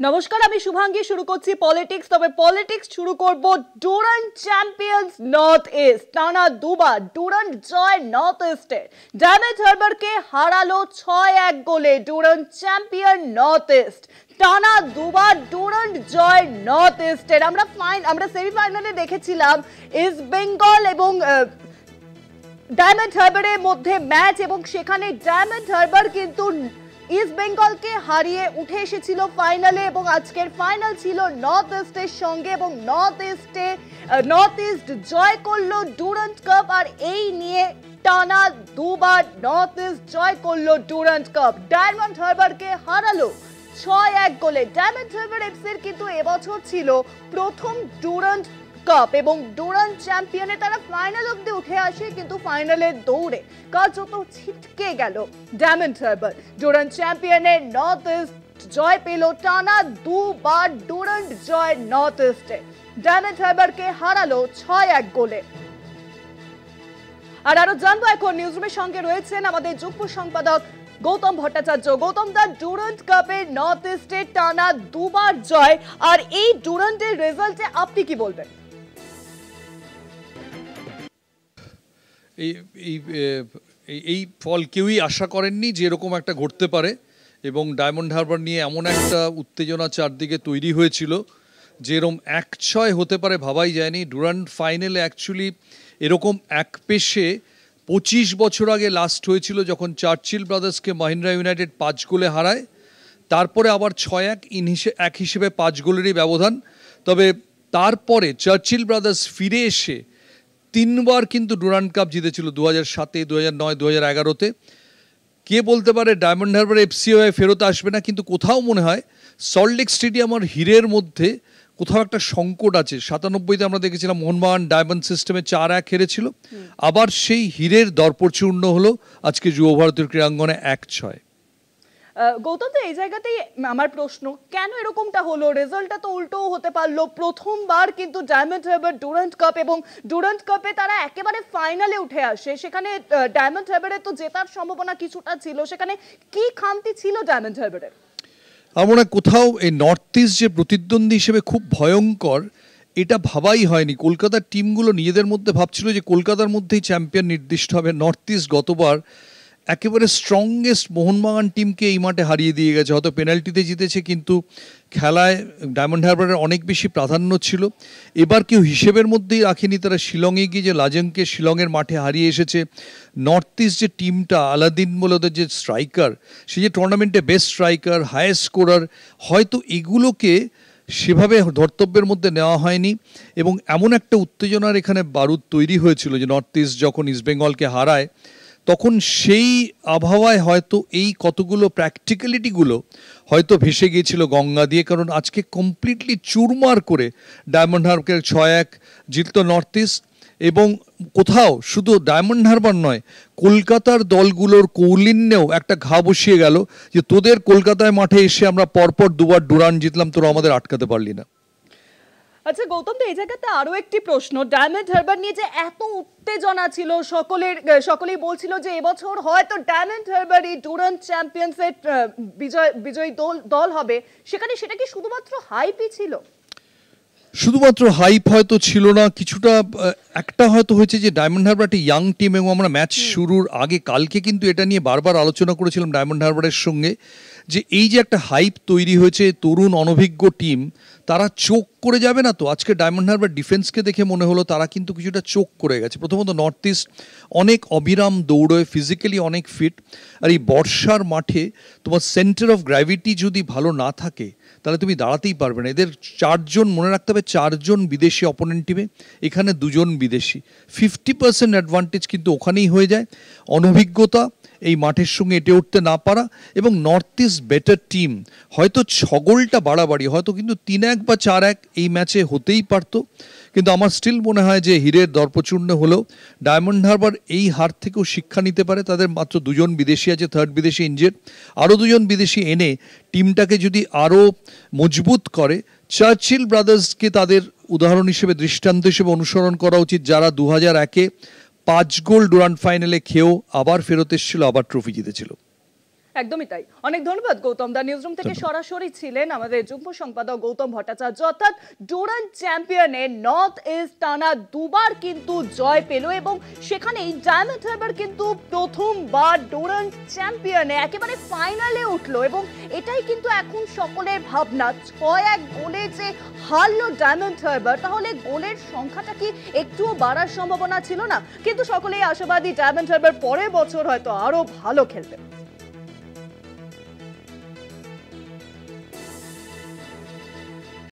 নমস্কার, আমি শুভাঙ্গী। শুরু করছি পলিটিক্স। তবে পলিটিক্স শুরু করব ডুরান্ড চ্যাম্পিয়ন্স নর্থ ইস্ট। টানা দুবার ডুরান্ড জয় নর্থ ইস্টের। ডায়মন্ড হারবারকে হারালো 6-1 গোলে ডুরান্ড চ্যাম্পিয়ন নর্থ ইস্ট। টানা দুবার ডুরান্ড জয় নর্থ ইস্টের। আমরা সেমিফাইনালে দেখেছিলাম ইস্ট বেঙ্গল এবং ডায়মন্ড হারবারের মধ্যে ম্যাচ, এবং সেখানে ডায়মন্ড হারবার কিন্তু ইস্ট বেঙ্গলকে হারিয়ে উঠে এসেছিল ফাইনালে, এবং আজকের ফাইনাল ছিল নর্থ ইস্টের সঙ্গে, এবং নর্থ ইস্ট জয় করলো ডুরান্ড কাপ। আর এই নিয়ে টানা দুবার নর্থ ইস্ট জয় করলো ডুরান্ড কাপ। ডায়মন্ড হারবারকে হারালো 6-1 গোলে। ডায়মন্ড হারবার এফসির কিন্তু এবছর ছিল প্রথম ডুরান্ড কাপ, এবং ডুরান্ড চ্যাম্পিয়নে তারা ফাইনাল অব্দি উঠে আসে, কিন্তু ফাইনালের দৌড়ে কার্যত ছিটকে গেল ডায়মন্ড হারবার। ডুরান্ড চ্যাম্পিয়নে নর্থ ইস্ট জয় পেল। টানা দুবার ডুরান্ড জয় নর্থ ইস্টে। ডায়মন্ড হারবারকে হারালো 6-1 গোলে। আর আরো জানবো এখন নিউজরুমের সঙ্গে রয়েছেন আমাদের যুগ্ম সম্পাদক গৌতম ভট্টাচার্য। গৌতম দা, ডুরান্ড কাপে নর্থ ইস্টের টানা দুবার জয়, আর এই ডুরান্ডের রেজাল্টে আপনি কি বলবেন? এই ফল কেউই আশা করেননি যে এরকম একটা ঘটতে পারে, এবং ডায়মন্ড হারবার নিয়ে এমন একটা উত্তেজনা চারদিকে তৈরি হয়েছিল যে এরকম 1-6 হতে পারে ভাবাই যায়নি। ডুরান্ড ফাইনালে অ্যাকচুয়ালি এরকম এক পেশে 25 বছর আগে লাস্ট হয়েছিল, যখন চার্চিল ব্রাদার্সকে মহিন্দ্রা ইউনাইটেড 5 গোলে হারায়। তারপরে আবার 6-1 হিসেবে 5 গোলেরই ব্যবধান। তবে তারপরে চার্চিল ব্রাদার্স ফিরে এসে 3বার কিন্তু ডুরান্ড কাপ জিতেছিল, 2007, 2009, 2011-তে। কে বলতে পারে ডায়মন্ড হারবার এফসি হয়ে ফেরত আসবে না, কিন্তু কোথাও মনে হয় সল্টলেক স্টেডিয়াম আর হিরের মধ্যে কোথাও একটা সংকট আছে। 97-তে আমরা দেখেছিলাম মোহনবাগান ডায়মন্ড সিস্টেমে 4-1 হেরেছিল, আবার সেই হিরের দর্পচূর্ণ হলো আজকে যুব ভারতীয় ক্রীড়াঙ্গনে 1-6। গৌতম, তো এই জায়গাতেই আমার প্রশ্ন, কেন এরকমটা হলো? রেজাল্টটা তো উল্টোও হতে পারলো। প্রথমবার কিন্তু ডায়মন্ড হারবার ডুরান্ড কাপ, এবং ডুরান্ড কাপে তারা একেবারে ফাইনালে উঠে আসে। সেখানে ডায়মন্ড হারবারের তো জেতার সম্ভাবনা কিছুটা ছিল। সেখানে কি খামতি ছিল ডায়মন্ড হারবারের? আমরা কোথাও এই নর্থ ইস্ট যে প্রতিদ্বন্দ্বী হিসেবে খুব ভয়ঙ্কর, এটা ভাবাই হয়নি। কলকাতার টিমগুলো নিজেদের মধ্যে ভাবছিল যে কলকাতার মধ্যেই চ্যাম্পিয়ন নির্দিষ্ট হবে। নর্থ ইস্ট গতবার একেবারে স্ট্রংগেস্ট মোহনবাগান টিমকে এই মাঠে হারিয়ে দিয়ে গেছে। হয়তো পেনাল্টিতে জিতেছে, কিন্তু খেলায় ডায়মন্ড হারবারের অনেক বেশি প্রাধান্য ছিল। এবার কেউ হিসেবের মধ্যেই রাখেনি তারা শিলংয়ে গিয়ে যে লাজংকে শিলংয়ের মাঠে হারিয়ে এসেছে। নর্থ ইস্ট যে টিমটা, আলাদিন বলে ওদের যে স্ট্রাইকার, সে যে টুর্নামেন্টে বেস্ট স্ট্রাইকার, হায়েস্ট স্কোরার, হয়তো এগুলোকে সেভাবে ধর্তব্যের মধ্যে নেওয়া হয়নি, এবং এমন একটা উত্তেজনার এখানে বারুদ তৈরি হয়েছিল যে নর্থ ইস্ট যখন ইস্টবেঙ্গলকে হারায়, তখন সেই আবহাওয়ায় হয়তো এই কতগুলো প্র্যাকটিক্যালিটিগুলো হয়তো ভেসে গিয়েছিল গঙ্গা দিয়ে। কারণ আজকে কমপ্লিটলি চুরমার করে ডায়মন্ড হারবারকে 6-1 জিতল নর্থ ইস্ট, এবং কোথাও শুধু ডায়মন্ড হারবার নয়, কলকাতার দলগুলোর কৌলিন্যেও একটা ঘা বসিয়ে গেল যে তোদের কলকাতায় মাঠে এসে আমরা পরপর দুবার ডুরান্ড জিতলাম, তোরা আমাদের আটকাতে পারলি না। আচ্ছা গৌতম, তো এই জায়গাতে আরো একটি প্রশ্ন, ডায়মন্ড হারবার নিয়ে যে এত উত্তেজনা ছিল, সকলেই বলছিল যে এবছর হয়তো ডায়মন্ড হারবারই ডুরান্ড চ্যাম্পিয়ন্সের বিজয়ী দল হবে। সেটা কি শুধুমাত্র হাইপই ছিল? শুধুমাত্র হাইপ হয়তো ছিল না, কিছুটা একটা হয়তো হয়েছে যে ডায়মন্ড হারবার একটা ইয়াং টিম, এবং আমরা ম্যাচ শুরুর আগে কালকে কিন্তু এটা নিয়ে বারবার আলোচনা করেছিলাম ডায়মন্ড হারবারের সঙ্গে, যে এই যে একটা হাইপ তৈরি হয়েছে, তরুণ অনভিজ্ঞ টিম, তারা চোখ করে যাবে না তো। আজকে ডায়মন্ড হারবার ডিফেন্সকে দেখে মনে হলো তারা কিন্তু কিছুটা চোখ করে গেছে। প্রথমত নর্থ ইস্ট অনেক অবিরাম দৌড়য়, ফিজিক্যালি অনেক ফিট, আর এই বর্ষার মাঠে তোমার সেন্টার অফ গ্র্যাভিটি যদি ভালো না থাকে তাহলে তুমি দাঁড়াতেই পারবে না। এদের 4 জন, মনে রাখতে হবে 4 জন বিদেশি অপোনেন্ট টিমে, এখানে 2 জন বিদেশি। 50% অ্যাডভান্টেজ কিন্তু ওখানেই হয়ে যায়। অনভিজ্ঞতা, এই মাঠের সঙ্গে এটে উঠতে না পারা, এবং নর্থ ইস্ট বেটার টিম। হয়তো 6 গোলটা বাড়াবাড়ি, হয়তো কিন্তু 3-1 বা 4-1 এই ম্যাচে হতেই পারতো, কিন্তু আমার স্টিল মনে হয় যে হিরের দর্পচূর্ণ হলেও ডায়মন্ড হারবার এই হার থেকেও শিক্ষা নিতে পারে। তাদের মাত্র 2 জন বিদেশি আছে, 3rd বিদেশি ইনজেড, আরও 2 জন বিদেশি এনে টিমটাকে যদি আরও মজবুত করে, চার্চিল ব্রাদার্সকে তাদের উদাহরণ হিসেবে, দৃষ্টান্ত হিসেবে অনুসরণ করা উচিত, যারা 2001-এ 5 গোল ডুরান্ড ফাইনালে খেয়েও আবার ফেরত এসেছিল, আবার ট্রফি জিতেছিল। একদমই তাই। অনেক ধন্যবাদ গৌতম দা। নিউজরুম থেকে সরাসরি ছিলেন আমাদের যুগ্ম সম্পাদক গৌতম ভট্টাচার্য। অর্থাৎ ডুরান্ড চ্যাম্পিয়নে নর্থ ইস্ট টানা দুবার কিন্তু জয় পেল এবং সেখানেই ডায়মন্ড হারবার কিন্তু প্রথমবার ডুরান্ড চ্যাম্পিয়নে একেবারে ফাইনালে উঠলো এবং এটাই কিন্তু এখন সকলের ভাবনা। 6-1 গোলে যে হারলো ডায়মন্ড হারবার, তাহলে গোলের সংখ্যাটা কি একটুও বাড়ার সম্ভাবনা ছিল না? কিন্তু সকলেই আশাবাদী ডায়মন্ড হারবার পরের বছর হয়তো আরো ভালো খেলবে।